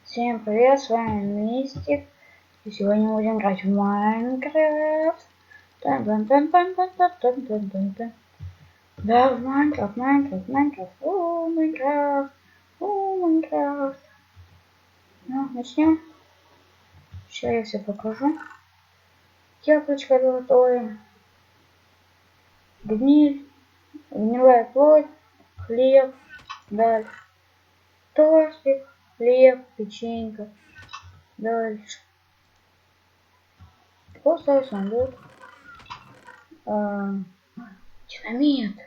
Всем привет, с вами Мистик. И сегодня мы будем играть в Майнкрафт. Да, в Майнкрафт. Майнкрафт. Ну, начнем. Сейчас я все покажу. Яблочко золотое. Гниль. Гнилая плоть. Хлеб. Дальше. Тортик. Хлеб. Печенька. Дальше. Пустой сундук. Динамит.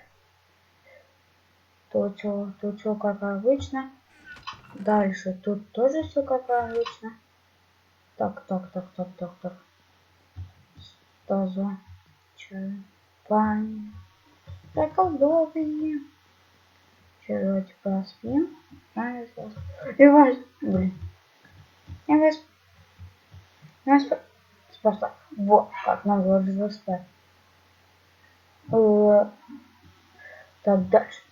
Тут все как обычно. Дальше тут тоже все как обычно. Так. Таза. Чай. Пань. Так удобнее. Сейчас давайте поспим. Блин. Я Спартак. Вот как нам должно спать. Так, дальше.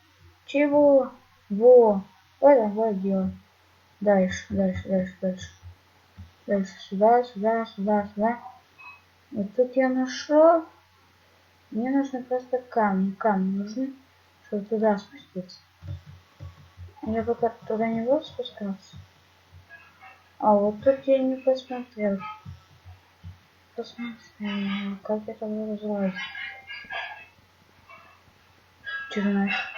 Чего? Во. Давай делаем. Дальше. Дальше сюда. Вот тут я нашел. Мне нужны просто камни. Камни нужны, чтобы туда спуститься. Я пока туда не буду спускаться. А вот тут я не посмотрел. Посмотрим, как это буду залазить. Что знаешь?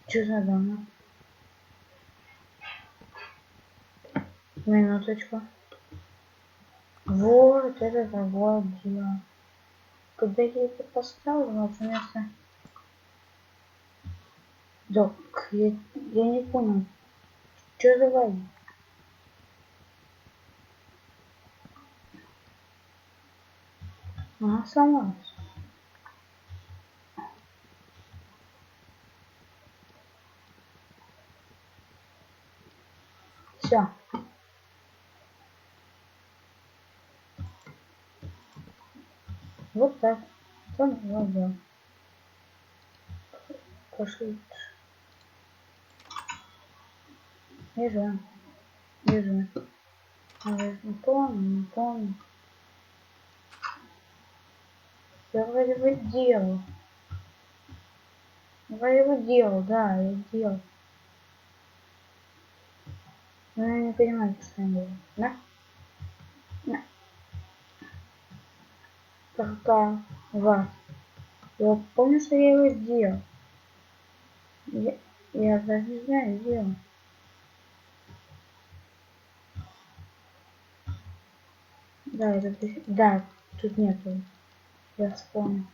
Что за дома? Минуточку. Вот это вот дело. Когда я это поставил, наконец-то. Так, я не понял. Что за лаги? Она сломалась. Все. Вот так. Там вода. Пошли. Вижу. Не помню. Я вроде бы делал. Да, я делал. Но я не понимаю, что я делал. Да? Какая вас? Я помню, что я его сделал. Я даже не знаю, сделал. Да, тут нету. Я вспомнил.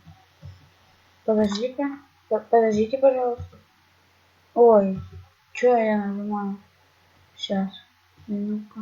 Подождите, пожалуйста. Ой, что я нажимаю? Сейчас, минутку.